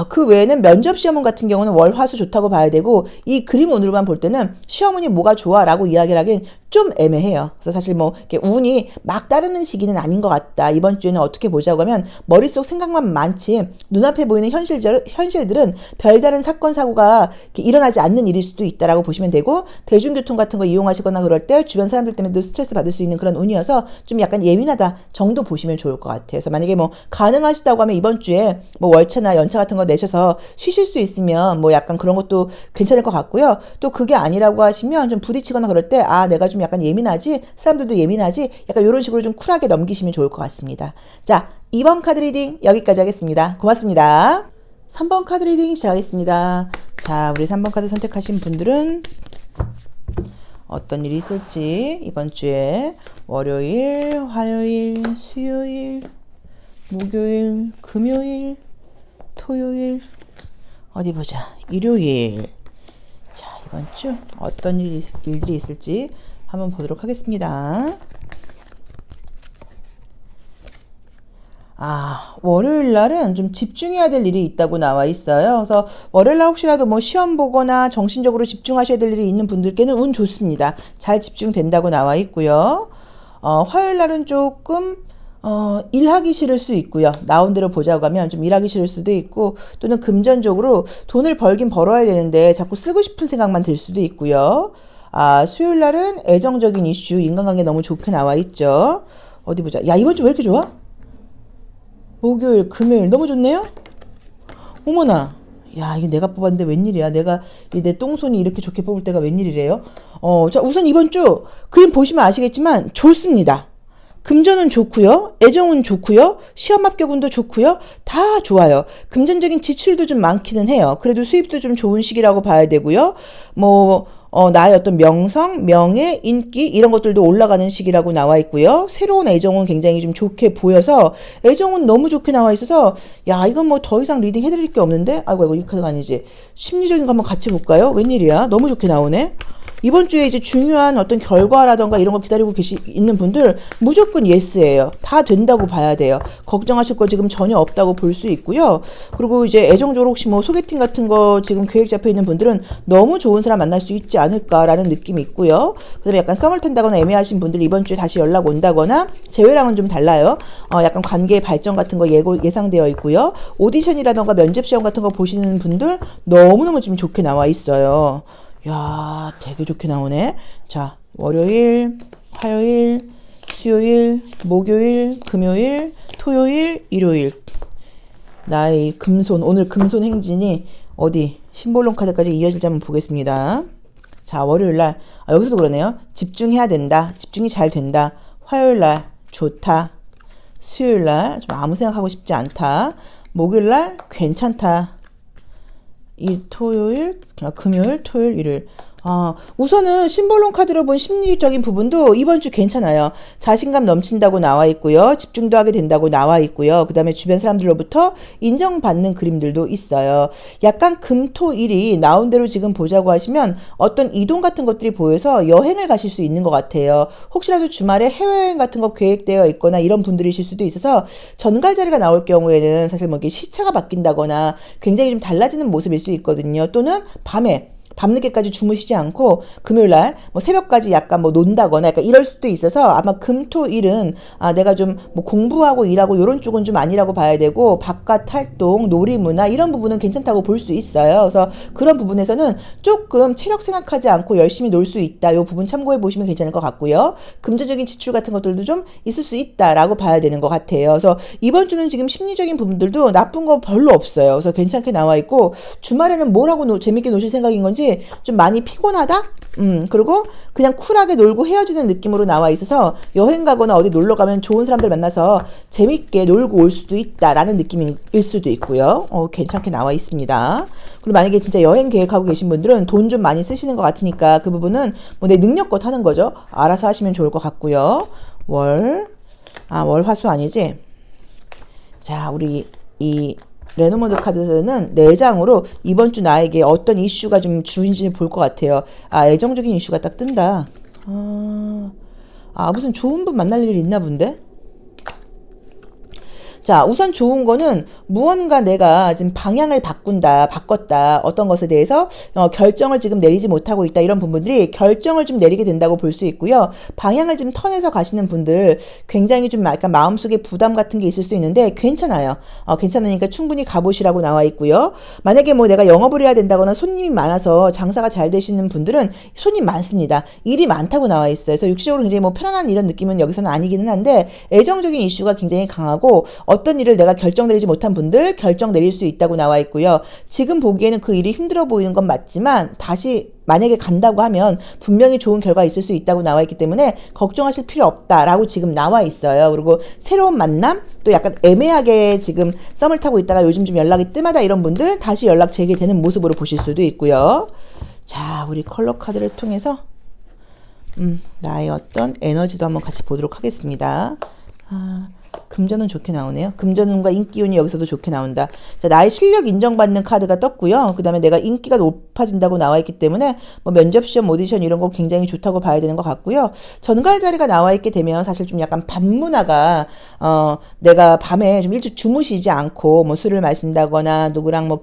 [SPEAKER 1] 그 외에는 면접 시험운 같은 경우는 월, 화, 수 좋다고 봐야 되고, 이 그림 운으로만 볼 때는 시험운이 뭐가 좋아 라고 이야기를 하긴 좀 애매해요. 그래서 사실 뭐, 이렇게 운이 막 따르는 시기는 아닌 것 같다. 이번 주에는 어떻게 보자고 하면, 머릿속 생각만 많지, 눈앞에 보이는 현실들은 별다른 사건, 사고가 이렇게 일어나지 않는 일일 수도 있다라고 보시면 되고, 대중교통 같은 거 이용하시거나 그럴 때 주변 사람들 때문에도 스트레스 받을 수 있는 그런 운이어서 좀 약간 예민하다 정도 보시면 좋을 것 같아요. 그래서 만약에 뭐, 가능하시다고 하면 이번 주에 뭐 월차나 연차 같은 거 내셔서 쉬실 수 있으면 뭐 약간 그런 것도 괜찮을 것 같고요. 또 그게 아니라고 하시면 좀 부딪히거나 그럴 때 내가 좀 약간 예민하지, 사람들도 예민하지, 약간 이런 식으로 좀 쿨하게 넘기시면 좋을 것 같습니다. 자, 2번 카드 리딩 여기까지 하겠습니다. 고맙습니다. 3번 카드 리딩 시작하겠습니다. 자, 우리 3번 카드 선택하신 분들은 어떤 일이 있을지, 이번 주에 월요일, 화요일, 수요일, 목요일, 금요일, 토요일, 어디 보자, 일요일. 자, 이번 주 어떤 일들이 있을지 한번 보도록 하겠습니다. 월요일 날은 좀 집중해야 될 일이 있다고 나와 있어요. 그래서 월요일 날 혹시라도 뭐 시험 보거나 정신적으로 집중하셔야 될 일이 있는 분들께는 운 좋습니다. 잘 집중된다고 나와 있고요. 화요일 날은 조금 일하기 싫을 수 있고요. 나온 대로 보자고 하면 좀 일하기 싫을 수도 있고, 또는 금전적으로 돈을 벌긴 벌어야 되는데 자꾸 쓰고 싶은 생각만 들 수도 있고요. 수요일 날은 애정적인 이슈, 인간관계 너무 좋게 나와 있죠. 어디 보자. 야, 이번 주 왜 이렇게 좋아? 목요일, 금요일 너무 좋네요? 어머나. 야, 이게 내가 뽑았는데 웬일이야. 내 똥손이 이렇게 좋게 뽑을 때가 웬일이래요? 자, 우선 이번 주 그림 보시면 아시겠지만 좋습니다. 금전은 좋고요. 애정은 좋고요. 시험 합격운도 좋고요. 다 좋아요. 금전적인 지출도 좀 많기는 해요. 그래도 수입도 좀 좋은 시기라고 봐야 되고요. 나의 어떤 명성, 명예, 인기 이런 것들도 올라가는 시기라고 나와 있고요. 새로운 애정은 굉장히 좀 좋게 보여서, 애정은 너무 좋게 나와 있어서, 야, 이건 뭐 더 이상 리딩 해드릴 게 없는데? 아이고, 이 카드가 아니지. 심리적인 거 한번 같이 볼까요? 웬일이야? 너무 좋게 나오네. 이번 주에 이제 중요한 어떤 결과라던가 이런 거 기다리고 있는 분들 무조건 예스예요. 다 된다고 봐야 돼요. 걱정하실 거 지금 전혀 없다고 볼 수 있고요. 그리고 이제 애정적으로 혹시 뭐 소개팅 같은 거 지금 계획 잡혀 있는 분들은 너무 좋은 사람 만날 수 있지 않을까라는 느낌이 있고요. 그다음에 약간 썸을 탄다거나 애매하신 분들 이번 주에 다시 연락 온다거나, 제외랑은 좀 달라요. 약간 관계의 발전 같은 거 예상되어 있고요. 오디션이라던가 면접 시험 같은 거 보시는 분들 너무너무 지금 좋게 나와 있어요. 야, 되게 좋게 나오네. 자, 월요일, 화요일, 수요일, 목요일, 금요일, 토요일, 일요일. 나의 금손, 오늘 금손 행진이 어디 심볼론 카드까지 이어질지 한번 보겠습니다. 자, 월요일 날 여기서도 그러네요. 집중해야 된다. 집중이 잘 된다. 화요일 날 좋다. 수요일 날 좀 아무 생각하고 싶지 않다. 목요일 날 괜찮다. 토요일, 금요일, 토요일, 일요일. 우선은 심볼론 카드로 본 심리적인 부분도 이번 주 괜찮아요. 자신감 넘친다고 나와 있고요. 집중도 하게 된다고 나와 있고요. 그 다음에 주변 사람들로부터 인정받는 그림들도 있어요. 약간 금토일이 나온 대로 지금 보자고 하시면 어떤 이동 같은 것들이 보여서 여행을 가실 수 있는 것 같아요. 혹시라도 주말에 해외여행 같은 거 계획되어 있거나 이런 분들이실 수도 있어서, 전갈 자리가 나올 경우에는 사실 뭐 이게 시차가 바뀐다거나 굉장히 좀 달라지는 모습일 수 있거든요. 또는 밤늦게까지 주무시지 않고 금요일날 뭐 새벽까지 약간 뭐 논다거나 약간 이럴 수도 있어서, 아마 금토일은 내가 좀 뭐 공부하고 일하고 이런 쪽은 좀 아니라고 봐야 되고, 바깥 활동, 놀이문화 이런 부분은 괜찮다고 볼 수 있어요. 그래서 그런 부분에서는 조금 체력 생각하지 않고 열심히 놀 수 있다. 이 부분 참고해 보시면 괜찮을 것 같고요. 금전적인 지출 같은 것들도 좀 있을 수 있다라고 봐야 되는 것 같아요. 그래서 이번 주는 지금 심리적인 부분들도 나쁜 거 별로 없어요. 그래서 괜찮게 나와 있고, 주말에는 뭘 하고 재밌게 노실 생각인 건지 좀 많이 피곤하다? 그리고 그냥 쿨하게 놀고 헤어지는 느낌으로 나와 있어서, 여행 가거나 어디 놀러 가면 좋은 사람들 만나서 재밌게 놀고 올 수도 있다라는 느낌일 수도 있고요. 괜찮게 나와 있습니다. 그리고 만약에 진짜 여행 계획하고 계신 분들은 돈 좀 많이 쓰시는 것 같으니까 그 부분은 뭐 내 능력껏 하는 거죠. 알아서 하시면 좋을 것 같고요. 월, 화수 아니지? 자, 우리 이 레노모드 카드는 4장으로 이번 주 나에게 어떤 이슈가 좀 주인지 볼 것 같아요. 애정적인 이슈가 딱 뜬다. 무슨 좋은 분 만날 일이 있나 본데? 자, 우선 좋은 거는 무언가 내가 지금 방향을 바꿨다, 어떤 것에 대해서 결정을 지금 내리지 못하고 있다, 이런 부분들이 결정을 좀 내리게 된다고 볼 수 있고요. 방향을 좀 턴해서 가시는 분들 굉장히 좀 약간 마음속에 부담 같은 게 있을 수 있는데 괜찮아요. 괜찮으니까 충분히 가보시라고 나와 있고요. 만약에 뭐 내가 영업을 해야 된다거나 손님이 많아서 장사가 잘 되시는 분들은 손님 많습니다. 일이 많다고 나와 있어요. 그래서 육체적으로 굉장히 뭐 편안한 이런 느낌은 여기서는 아니기는 한데 애정적인 이슈가 굉장히 강하고 어떤 일을 내가 결정 내리지 못한 분들 결정 내릴 수 있다고 나와 있고요. 지금 보기에는 그 일이 힘들어 보이는 건 맞지만 다시 만약에 간다고 하면 분명히 좋은 결과 있을 수 있다고 나와 있기 때문에 걱정하실 필요 없다라고 지금 나와 있어요. 그리고 새로운 만남, 또 약간 애매하게 지금 썸을 타고 있다가 요즘 좀 연락이 뜸하다 이런 분들 다시 연락 재개되는 모습으로 보실 수도 있고요. 자, 우리 컬러 카드를 통해서 나의 어떤 에너지도 한번 같이 보도록 하겠습니다. 금전은 좋게 나오네요. 금전운과 인기운이 여기서도 좋게 나온다. 자, 나의 실력 인정받는 카드가 떴고요. 그 다음에 내가 인기가 높아진다고 나와 있기 때문에 뭐 면접 시험, 오디션 이런 거 굉장히 좋다고 봐야 되는 것 같고요. 전갈 자리가 나와 있게 되면 사실 좀 약간 밤문화가 내가 밤에 좀 일찍 주무시지 않고 뭐 술을 마신다거나 누구랑 뭐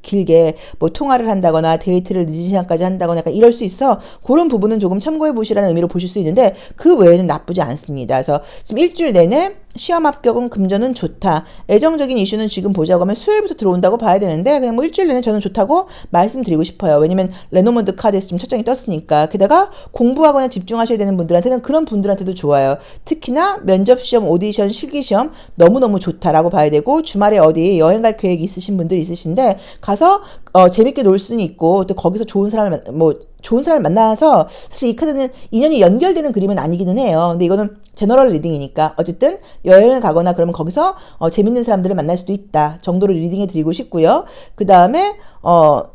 [SPEAKER 1] 길게 뭐 통화를 한다거나 데이트를 늦은 시간까지 한다거나 약간 이럴 수 있어. 그런 부분은 조금 참고해 보시라는 의미로 보실 수 있는데 그 외에는 나쁘지 않습니다. 그래서 지금 일주일 내내 시험 합격은 금전은 좋다. 애정적인 이슈는 지금 보자고 하면 수요일부터 들어온다고 봐야 되는데 그냥 뭐 일주일 내내 저는 좋다고 말씀드리고 싶어요. 왜냐면 레노먼드 카드에서 지금 첫 장이 떴으니까. 게다가 공부하거나 집중하셔야 되는 분들한테는 그런 분들한테도 좋아요. 특히나 면접 시험, 오디션, 실기시험 너무너무 좋다라고 봐야 되고 주말에 어디 여행 갈 계획이 있으신 분들 있으신데 가서 재밌게 놀 수는 있고 또 거기서 좋은 사람을 만나서 사실 이 카드는 인연이 연결되는 그림은 아니기는 해요. 근데 이거는 제너럴 리딩이니까 어쨌든 여행을 가거나 그러면 거기서 재밌는 사람들을 만날 수도 있다 정도로 리딩해 드리고 싶고요. 그 다음에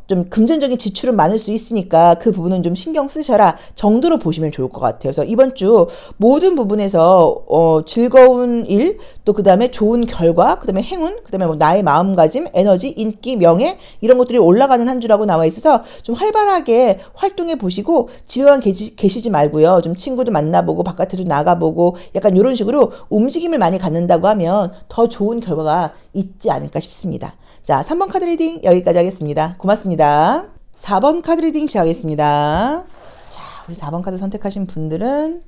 [SPEAKER 1] 좀 금전적인 지출은 많을 수 있으니까 그 부분은 좀 신경 쓰셔라 정도로 보시면 좋을 것 같아요. 그래서 이번 주 모든 부분에서 즐거운 일, 또 그 다음에 좋은 결과, 그 다음에 행운, 그 다음에 뭐 나의 마음가짐, 에너지, 인기, 명예 이런 것들이 올라가는 한 주라고 나와 있어서 좀 활발하게 활동해 보시고 집에만 계시지 말고요. 좀 친구도 만나보고 바깥에도 나가보고 약간 이런 식으로 움직임을 많이 갖는다고 하면 더 좋은 결과가 있지 않을까 싶습니다. 자, 3번 카드 리딩 여기까지 하겠습니다. 고맙습니다. 4번 카드 리딩 시작하겠습니다. 자, 우리 4번 카드 선택하신 분들은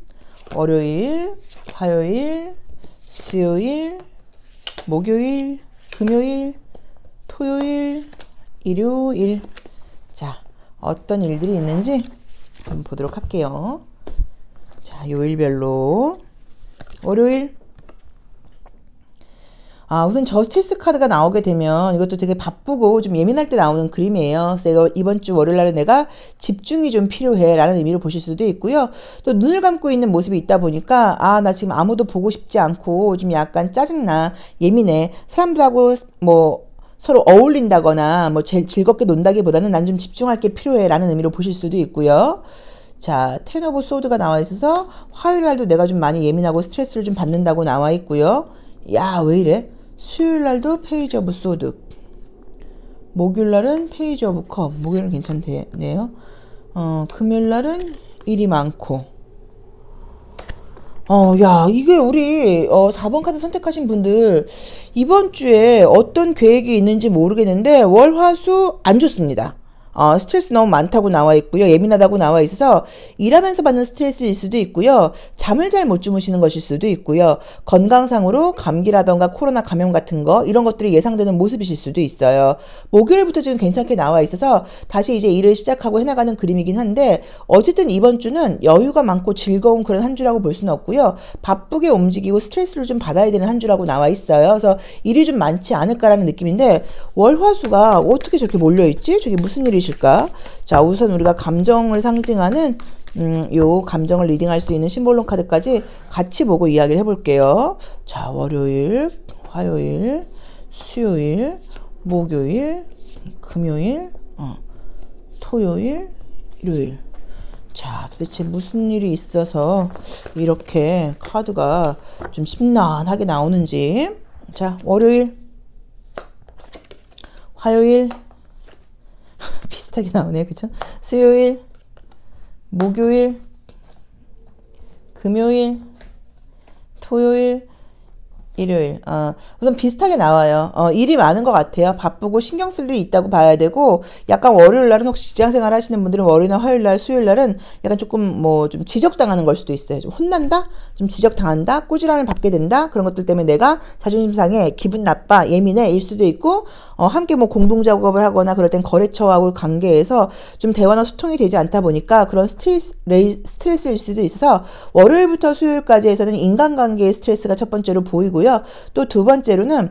[SPEAKER 1] 월요일, 화요일, 수요일, 목요일, 금요일, 토요일, 일요일. 자, 어떤 일들이 있는지 한번 보도록 할게요. 자, 요일별로 월요일 우선 저스티스 카드가 나오게 되면 이것도 되게 바쁘고 좀 예민할 때 나오는 그림이에요. 그래서 이번 주 월요일 날은 내가 집중이 좀 필요해 라는 의미로 보실 수도 있고요. 또 눈을 감고 있는 모습이 있다 보니까 나 지금 아무도 보고 싶지 않고 좀 약간 짜증나, 예민해. 사람들하고 뭐 서로 어울린다거나 뭐 제일 즐겁게 논다기보다는 난 좀 집중할 게 필요해 라는 의미로 보실 수도 있고요. 자, 텐 오브 소드가 나와 있어서 화요일 날도 내가 좀 많이 예민하고 스트레스를 좀 받는다고 나와 있고요. 야, 왜 이래? 수요일 날도 페이지 오브 소드. 목요일 날은 페이지 오브 컵. 목요일은 괜찮네요. 금요일 날은 일이 많고. 야, 이게 우리 4번 카드 선택하신 분들 이번 주에 어떤 계획이 있는지 모르겠는데 월, 화, 수 안 좋습니다. 스트레스 너무 많다고 나와 있고요. 예민하다고 나와 있어서 일하면서 받는 스트레스일 수도 있고요. 잠을 잘 못 주무시는 것일 수도 있고요. 건강상으로 감기라던가 코로나 감염 같은 거 이런 것들이 예상되는 모습이실 수도 있어요. 목요일부터 지금 괜찮게 나와 있어서 다시 이제 일을 시작하고 해나가는 그림이긴 한데 어쨌든 이번 주는 여유가 많고 즐거운 그런 한 주라고 볼 수는 없고요. 바쁘게 움직이고 스트레스를 좀 받아야 되는 한 주라고 나와 있어요. 그래서 일이 좀 많지 않을까라는 느낌인데 월화수가 어떻게 저렇게 몰려있지? 저게 무슨 일이 실까? 자, 우선 우리가 감정을 상징하는 요 감정을 리딩할 수 있는 심볼론 카드까지 같이 보고 이야기를 해볼게요. 자, 월요일, 화요일, 수요일, 목요일, 금요일, 토요일, 일요일. 자, 도대체 무슨 일이 있어서 이렇게 카드가 좀 심란하게 나오는지. 자, 월요일, 화요일, 비슷하게 나오네요. 그쵸? 수요일, 목요일, 금요일, 토요일. 일요일. 우선 비슷하게 나와요. 일이 많은 것 같아요. 바쁘고 신경 쓸 일이 있다고 봐야 되고, 약간 월요일 날은 혹시 직장 생활 하시는 분들은 월요일이나 화요일 날, 수요일 날은 약간 조금 뭐 좀 지적당하는 걸 수도 있어요. 좀 혼난다? 좀 지적당한다? 꾸지람을 받게 된다? 그런 것들 때문에 내가 자존심 상해, 기분 나빠, 예민해, 일 수도 있고, 함께 뭐 공동 작업을 하거나 그럴 땐 거래처하고 관계에서 좀 대화나 소통이 되지 않다 보니까 그런 스트레스일 수도 있어서 월요일부터 수요일까지 해서는 인간관계의 스트레스가 첫 번째로 보이고요. 또 두 번째로는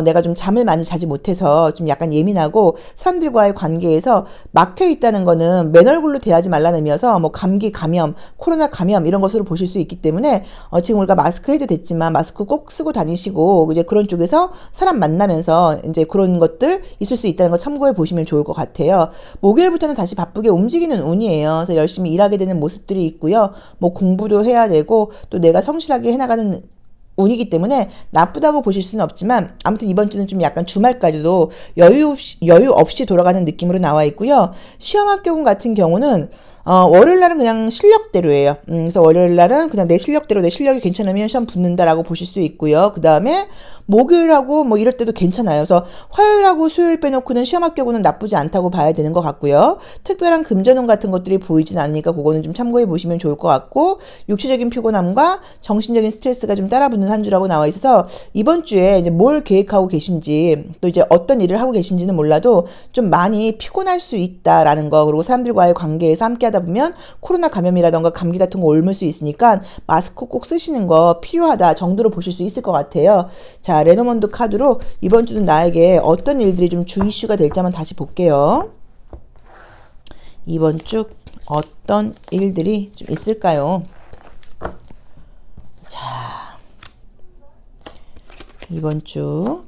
[SPEAKER 1] 내가 좀 잠을 많이 자지 못해서 좀 약간 예민하고 사람들과의 관계에서 막혀 있다는 거는 맨 얼굴로 대하지 말라는 의미여서 뭐 감기 감염, 코로나 감염 이런 것으로 보실 수 있기 때문에 지금 우리가 마스크 해제됐지만 마스크 꼭 쓰고 다니시고 이제 그런 쪽에서 사람 만나면서 이제 그런 것들 있을 수 있다는 거 참고해 보시면 좋을 것 같아요. 목요일부터는 다시 바쁘게 움직이는 운이에요. 그래서 열심히 일하게 되는 모습들이 있고요. 뭐 공부도 해야 되고 또 내가 성실하게 해나가는 운이기 때문에 나쁘다고 보실 수는 없지만 아무튼 이번 주는 좀 약간 주말까지도 여유 없이 돌아가는 느낌으로 나와 있고요. 시험 합격운 같은 경우는 월요일 날은 그냥 실력대로예요. 그래서 월요일 날은 그냥 내 실력대로 내 실력이 괜찮으면 시험 붙는다라고 보실 수 있고요. 그 다음에 목요일하고 뭐 이럴 때도 괜찮아요. 그래서 화요일하고 수요일 빼놓고는 시험 합격운은 나쁘지 않다고 봐야 되는 것 같고요. 특별한 금전운 같은 것들이 보이진 않으니까 그거는 좀 참고해 보시면 좋을 것 같고 육체적인 피곤함과 정신적인 스트레스가 좀 따라붙는 한 주라고 나와 있어서 이번 주에 이제 뭘 계획하고 계신지 또 이제 어떤 일을 하고 계신지는 몰라도 좀 많이 피곤할 수 있다라는 거 그리고 사람들과의 관계에서 함께 하다 보면 코로나 감염이라던가 감기 같은 거 옮을 수 있으니까 마스크 꼭 쓰시는 거 필요하다 정도로 보실 수 있을 것 같아요. 자, 레노먼드 카드로 이번 주는 나에게 어떤 일들이 좀 주 이슈가 될지 한번 다시 볼게요. 이번 주 어떤 일들이 좀 있을까요? 자, 이번 주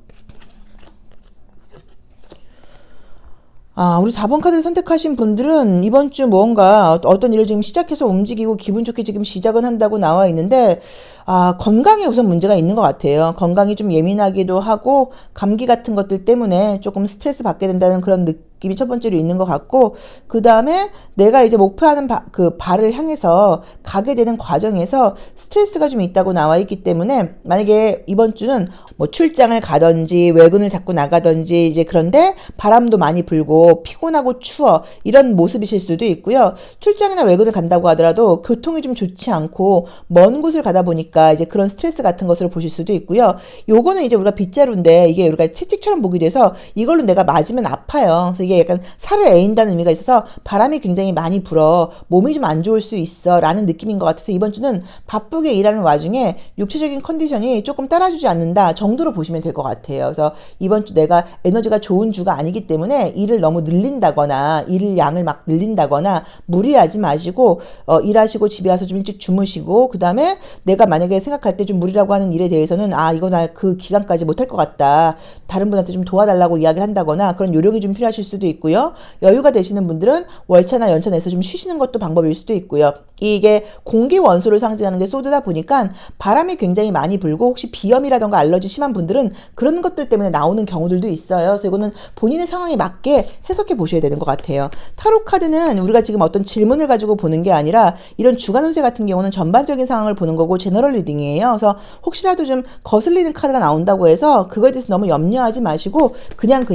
[SPEAKER 1] 우리 4번 카드를 선택하신 분들은 이번 주 뭔가 어떤 일을 지금 시작해서 움직이고 기분 좋게 지금 시작은 한다고 나와 있는데, 건강에 우선 문제가 있는 것 같아요. 건강이 좀 예민하기도 하고, 감기 같은 것들 때문에 조금 스트레스 받게 된다는 그런 느낌이 첫 번째로 있는 것 같고, 그 다음에 내가 이제 목표하는 그 발을 향해서 가게 되는 과정에서 스트레스가 좀 있다고 나와 있기 때문에, 만약에 이번 주는 뭐 출장을 가든지 외근을 자꾸 나가든지 이제 그런데 바람도 많이 불고 피곤하고 추워 이런 모습이실 수도 있고요. 출장이나 외근을 간다고 하더라도 교통이 좀 좋지 않고 먼 곳을 가다 보니까 이제 그런 스트레스 같은 것으로 보실 수도 있고요. 요거는 이제 우리가 빗자루인데 이게 우리가 채찍처럼 보기 돼서 이걸로 내가 맞으면 아파요. 그래서 이게 약간 살을 에인다는 의미가 있어서 바람이 굉장히 많이 불어 몸이 좀 안 좋을 수 있어 라는 느낌인 것 같아서 이번 주는 바쁘게 일하는 와중에 육체적인 컨디션이 조금 따라주지 않는다 정도로 보시면 될 것 같아요. 그래서 이번 주 내가 에너지가 좋은 주가 아니기 때문에 일을 너무 늘린다거나 일 양을 막 늘린다거나 무리하지 마시고 일하시고 집에 와서 좀 일찍 주무시고 그 다음에 내가 만약에 생각할 때 좀 무리라고 하는 일에 대해서는 이거 나 그 기간까지 못할 것 같다. 다른 분한테 좀 도와달라고 이야기를 한다거나 그런 요령이 좀 필요하실 수도 있고요. 여유가 되시는 분들은 월차나 연차 내서 좀 쉬시는 것도 방법일 수도 있고요. 이게 공기 원소를 상징하는 게 소드다 보니까 바람이 굉장히 많이 불고 혹시 비염이라던가 알러지 심한 분들은 그런 것들 때문에 나오는 경우들도 있어요. 그래서 이거는 본인의 상황에 맞게 해석해 보셔야 되는 것 같아요. 타로 카드는 우리가 지금 어떤 질문을 가지고 보는 게 아니라 이런 주간 운세 같은 경우는 전반적인 상황을 보는 거고 제너럴 리딩이에요. 그래서 혹시라도 좀 거슬리는 카드가 나온다고 해서 그거에 대해서 너무 염려하지 마시고 그냥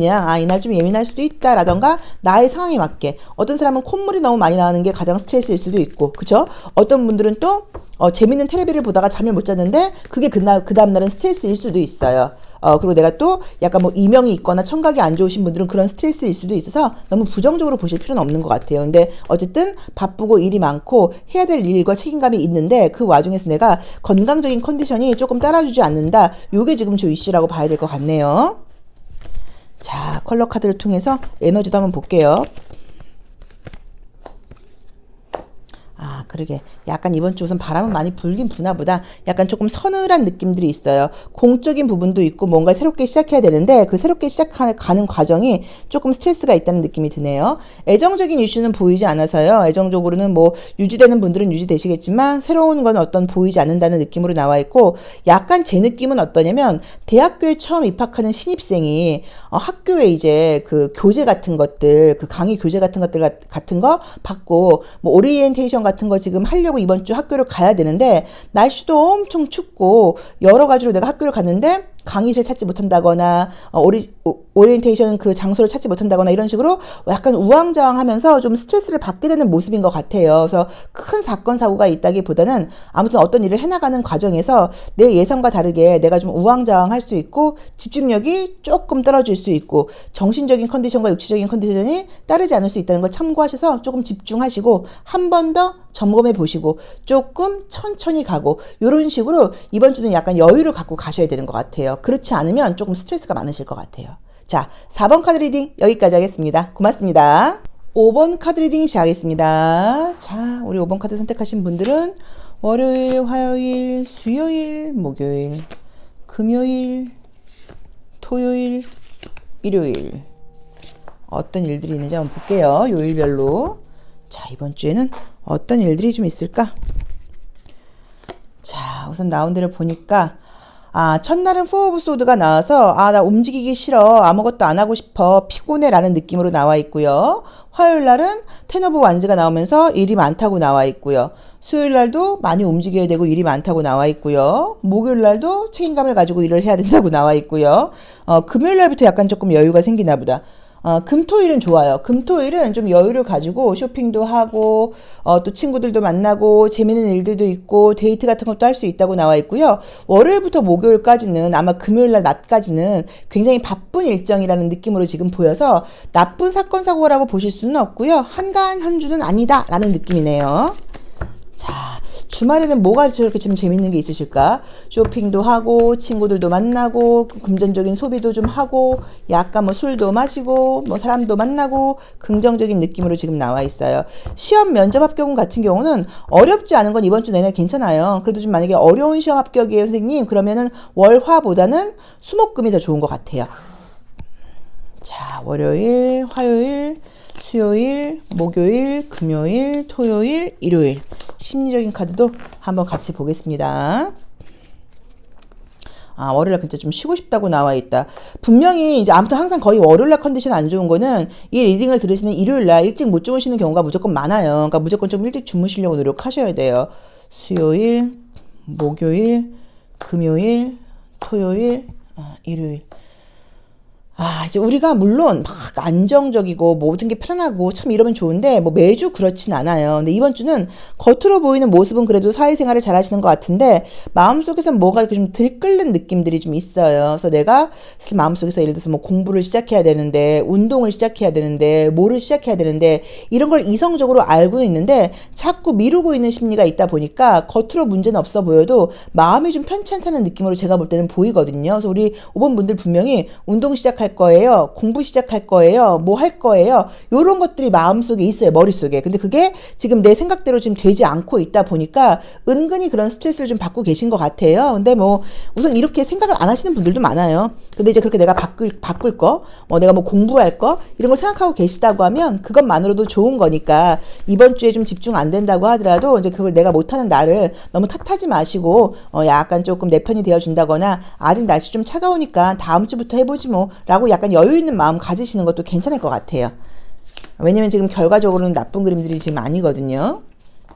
[SPEAKER 1] 이날 좀 예민할 수도 있다라던가 나의 상황에 맞게 어떤 사람은 콧물이 너무 많이 나는 게 가장 스트레스일 수도 있고 그쵸? 어떤 분들은 또 재밌는 텔레비를 보다가 잠을 못 잤는데 그게 그 다음날은 스트레스일 수도 있어요. 그리고 내가 또 약간 뭐 이명이 있거나 청각이 안 좋으신 분들은 그런 스트레스일 수도 있어서 너무 부정적으로 보실 필요는 없는 것 같아요. 근데 어쨌든 바쁘고 일이 많고 해야 될 일과 책임감이 있는데 그 와중에서 내가 건강적인 컨디션이 조금 따라주지 않는다. 요게 지금 주 이슈라고 봐야 될 것 같네요. 자, 컬러 카드를 통해서 에너지도 한번 볼게요. 그러게 약간 이번 주 우선 바람은 많이 불긴 부나 보다 약간 조금 서늘한 느낌들이 있어요. 공적인 부분도 있고 뭔가 새롭게 시작해야 되는데 그 새롭게 시작하는 과정이 조금 스트레스가 있다는 느낌이 드네요. 애정적인 이슈는 보이지 않아서요. 애정적으로는 뭐 유지되는 분들은 유지되시겠지만 새로운 건 어떤 보이지 않는다는 느낌으로 나와 있고 약간 제 느낌은 어떠냐면 대학교에 처음 입학하는 신입생이 학교에 이제 그 교재 같은 것들 그 강의 교재 같은 것들 같은 거 받고 뭐 오리엔테이션 같은 거 지금 하려고 이번 주 학교를 가야 되는데 날씨도 엄청 춥고 여러 가지로 내가 학교를 갔는데 강의를 찾지 못한다거나 오리엔테이션 그 장소를 찾지 못한다거나 이런 식으로 약간 우왕좌왕하면서 좀 스트레스를 받게 되는 모습인 것 같아요. 그래서 큰 사건 사고가 있다기보다는 아무튼 어떤 일을 해나가는 과정에서 내 예상과 다르게 내가 좀 우왕좌왕할 수 있고 집중력이 조금 떨어질 수 있고 정신적인 컨디션과 육체적인 컨디션이 따르지 않을 수 있다는 걸 참고하셔서 조금 집중하시고 한 번 더 점검해 보시고 조금 천천히 가고 이런 식으로 이번 주는 약간 여유를 갖고 가셔야 되는 것 같아요. 그렇지 않으면 조금 스트레스가 많으실 것 같아요. 자, 4번 카드 리딩 여기까지 하겠습니다. 고맙습니다. 5번 카드 리딩 시작하겠습니다. 자, 우리 5번 카드 선택하신 분들은 월요일, 화요일, 수요일, 목요일, 금요일, 토요일, 일요일 어떤 일들이 있는지 한번 볼게요. 요일별로. 자, 이번 주에는 어떤 일들이 좀 있을까? 자, 우선 나온 대로 보니까 첫날은 포 오브 소드가 나와서 나 움직이기 싫어. 아무것도 안 하고 싶어. 피곤해 라는 느낌으로 나와 있고요. 화요일 날은 텐 오브 완즈가 나오면서 일이 많다고 나와 있고요. 수요일 날도 많이 움직여야 되고 일이 많다고 나와 있고요. 목요일 날도 책임감을 가지고 일을 해야 된다고 나와 있고요. 금요일 날부터 약간 조금 여유가 생기나 보다. 금토일은 좋아요. 금토일은 좀 여유를 가지고 쇼핑도 하고 또 친구들도 만나고 재밌는 일들도 있고 데이트 같은 것도 할 수 있다고 나와 있고요. 월요일부터 목요일까지는 아마 금요일날 낮까지는 굉장히 바쁜 일정이라는 느낌으로 지금 보여서 나쁜 사건 사고라고 보실 수는 없고요. 한가한 한 주는 아니다 라는 느낌이네요. 자, 주말에는 뭐가 저렇게 좀 재밌는 게 있으실까? 쇼핑도 하고 친구들도 만나고 금전적인 소비도 좀 하고 약간 뭐 술도 마시고 뭐 사람도 만나고 긍정적인 느낌으로 지금 나와 있어요. 시험 면접 합격 같은 경우는 어렵지 않은 건 이번 주 내내 괜찮아요. 그래도 좀 만약에 어려운 시험 합격이에요 선생님 그러면은 월화보다는 수목금이 더 좋은 것 같아요. 자, 월요일, 화요일, 수요일, 목요일, 금요일, 토요일, 일요일 심리적인 카드도 한번 같이 보겠습니다. 월요일날 진짜 좀 쉬고 싶다고 나와 있다. 분명히 이제 아무튼 항상 거의 월요일날 컨디션 안 좋은 거는 이 리딩을 들으시는 일요일날 일찍 못 주무시는 경우가 무조건 많아요. 그러니까 무조건 좀 일찍 주무시려고 노력하셔야 돼요. 수요일, 목요일, 금요일, 토요일, 일요일. 이제 우리가 물론 막 안정적이고 모든 게 편안하고 참 이러면 좋은데 뭐 매주 그렇진 않아요. 근데 이번 주는 겉으로 보이는 모습은 그래도 사회생활을 잘 하시는 것 같은데 마음속에서 뭐가 좀 들끓는 느낌들이 좀 있어요. 그래서 내가 사실 마음속에서 예를 들어서 뭐 공부를 시작해야 되는데 운동을 시작해야 되는데 뭐를 시작해야 되는데 이런 걸 이성적으로 알고는 있는데 자꾸 미루고 있는 심리가 있다 보니까 겉으로 문제는 없어 보여도 마음이 좀 편찮다는 느낌으로 제가 볼 때는 보이거든요. 그래서 우리 5번 분들 분명히 운동 시작할 거예요. 공부 시작할 거예요. 뭐 할 거예요. 요런 것들이 마음속에 있어요. 머릿속에. 근데 그게 지금 내 생각대로 지금 되지 않고 있다 보니까 은근히 그런 스트레스를 좀 받고 계신 것 같아요. 근데 뭐 우선 이렇게 생각을 안 하시는 분들도 많아요. 근데 이제 그렇게 내가 바꿀 거, 내가 뭐 공부할 거 이런 걸 생각하고 계시다고 하면 그것만으로도 좋은 거니까 이번 주에 좀 집중 안 된다고 하더라도 이제 그걸 내가 못하는 나를 너무 탓하지 마시고 약간 조금 내 편이 되어준다거나 아직 날씨 좀 차가우니까 다음 주부터 해보지 뭐 라고 약간 여유 있는 마음 가지시는 것도 괜찮을 것 같아요. 왜냐면 지금 결과적으로는 나쁜 그림들이 지금 아니거든요.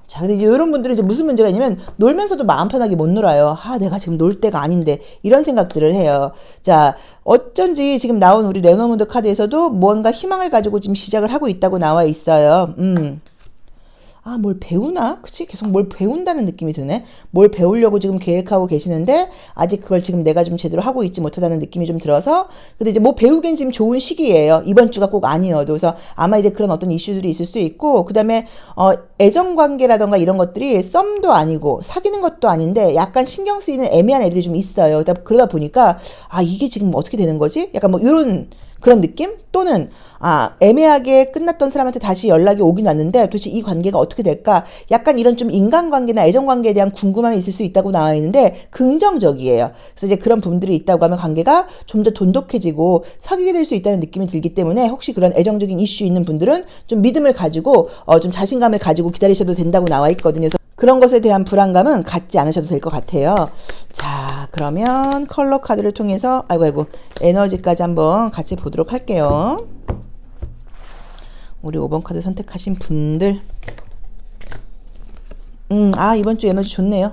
[SPEAKER 1] 자, 근데 이제 이런 분들은 이제 무슨 문제가 있냐면 놀면서도 마음 편하게 못 놀아요. 내가 지금 놀 때가 아닌데 이런 생각들을 해요. 자, 어쩐지 지금 나온 우리 레노먼드 카드에서도 무언가 희망을 가지고 지금 시작을 하고 있다고 나와 있어요. 뭘 배우나? 그치? 계속 뭘 배운다는 느낌이 드네. 뭘 배우려고 지금 계획하고 계시는데 아직 그걸 지금 내가 좀 제대로 하고 있지 못하다는 느낌이 좀 들어서 근데 이제 뭐 배우기엔 지금 좋은 시기예요. 이번 주가 꼭 아니어도. 그래서 아마 이제 그런 어떤 이슈들이 있을 수 있고 그 다음에 애정관계라던가 이런 것들이 썸도 아니고 사귀는 것도 아닌데 약간 신경 쓰이는 애매한 애들이 좀 있어요. 그러다 보니까 이게 지금 어떻게 되는 거지? 약간 뭐 이런 그런 느낌? 또는 애매하게 끝났던 사람한테 다시 연락이 오긴 왔는데 도대체 이 관계가 어떻게 될까? 약간 이런 좀 인간관계나 애정관계에 대한 궁금함이 있을 수 있다고 나와 있는데 긍정적이에요. 그래서 이제 그런 분들이 있다고 하면 관계가 좀 더 돈독해지고 사귀게 될 수 있다는 느낌이 들기 때문에 혹시 그런 애정적인 이슈 있는 분들은 좀 믿음을 가지고 좀 자신감을 가지고 기다리셔도 된다고 나와 있거든요. 그래서 그런 것에 대한 불안감은 갖지 않으셔도 될 것 같아요. 자, 그러면 컬러 카드를 통해서 아이고 에너지까지 한번 같이 보도록 할게요. 우리 5번 카드 선택하신 분들 이번 주 에너지 좋네요.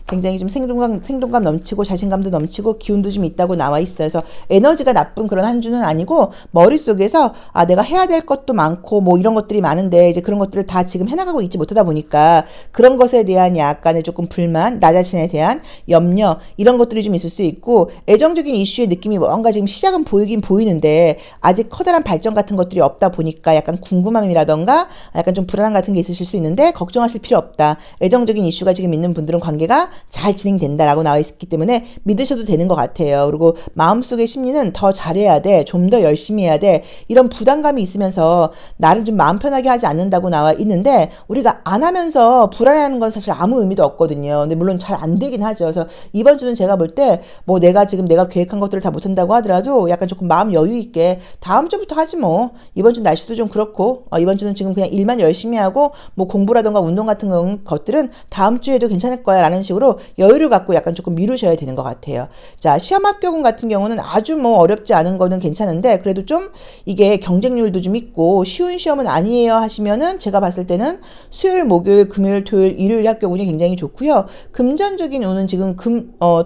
[SPEAKER 1] 굉장히 좀 생동감 넘치고 자신감도 넘치고 기운도 좀 있다고 나와 있어요. 그래서 에너지가 나쁜 그런 한 주는 아니고 머릿속에서 내가 해야 될 것도 많고 뭐 이런 것들이 많은데 이제 그런 것들을 다 지금 해나가고 있지 못하다 보니까 그런 것에 대한 약간의 조금 불만, 나 자신에 대한 염려 이런 것들이 좀 있을 수 있고 애정적인 이슈의 느낌이 뭔가 지금 시작은 보이긴 보이는데 아직 커다란 발전 같은 것들이 없다 보니까 약간 궁금함이라던가 약간 좀 불안함 같은 게 있으실 수 있는데 걱정하실 필요 없다. 애정적인 이슈가 지금 있는 분들은 관계가 잘 진행된다라고 나와 있기 때문에 믿으셔도 되는 것 같아요. 그리고 마음속의 심리는 더 잘해야 돼. 좀 더 열심히 해야 돼. 이런 부담감이 있으면서 나를 좀 마음 편하게 하지 않는다고 나와 있는데 우리가 안 하면서 불안해하는 건 사실 아무 의미도 없거든요. 근데 물론 잘 안 되긴 하죠. 그래서 이번 주는 제가 볼 때 뭐 내가 계획한 것들을 다 못한다고 하더라도 약간 조금 마음 여유 있게 다음 주부터 하지 뭐. 이번 주 날씨도 좀 그렇고 이번 주는 지금 그냥 일만 열심히 하고 뭐 공부라던가 운동 같은 것들은 다음 주에도 괜찮을 거야 라는 식으로 여유를 갖고 약간 조금 미루셔야 되는 것 같아요. 자, 시험 합격운 같은 경우는 아주 뭐 어렵지 않은 거는 괜찮은데 그래도 좀 이게 경쟁률도 좀 있고 쉬운 시험은 아니에요 하시면은 제가 봤을 때는 수요일, 목요일, 금요일, 토요일, 일요일 합격운이 굉장히 좋고요. 금전적인 운은 지금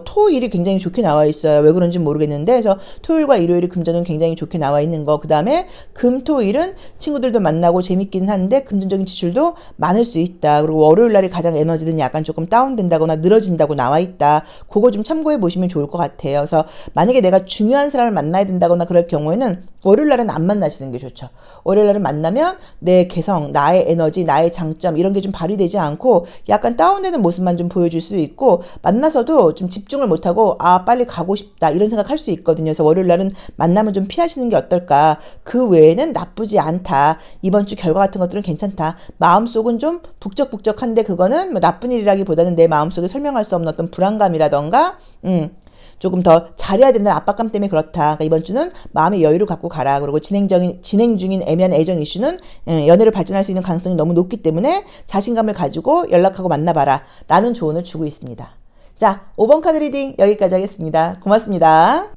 [SPEAKER 1] 토, 일이 굉장히 좋게 나와 있어요. 왜 그런지 모르겠는데 그래서 토요일과 일요일이 금전은 굉장히 좋게 나와 있는 거. 그 다음에 금, 토, 일은 친구들도 만나고 재밌기는 한데 금전적인 지출도 많을 수 있다. 그리고 월요일 날이 가장 에너지는 약간 조금 다운된다거나 늘어진다고 나와 있다. 그거 좀 참고해 보시면 좋을 것 같아요. 그래서 만약에 내가 중요한 사람을 만나야 된다거나 그럴 경우에는 월요일 날은 안 만나시는 게 좋죠. 월요일 날은 만나면 내 개성, 나의 에너지, 나의 장점 이런 게 좀 발휘되지 않고 약간 다운되는 모습만 좀 보여줄 수 있고 만나서도 좀 집중을 못하고 빨리 가고 싶다 이런 생각할 수 있거든요. 그래서 월요일 날은 만나면 좀 피하시는 게 어떨까. 그 외에는 나쁘지 않다. 이번 주 결과 같은 것들은 괜찮다. 마음속은 좀 북적북적한데 그거는 뭐 나쁜 일이라기보다는 내 마음속에 설명할 수 없는 어떤 불안감이라던가 조금 더 잘해야 된다는 압박감 때문에 그렇다. 그러니까 이번 주는 마음의 여유를 갖고 가라. 그리고 진행 중인 애매한 애정 이슈는 연애를 발전할 수 있는 가능성이 너무 높기 때문에 자신감을 가지고 연락하고 만나봐라. 라는 조언을 주고 있습니다. 자, 5번 카드 리딩 여기까지 하겠습니다. 고맙습니다.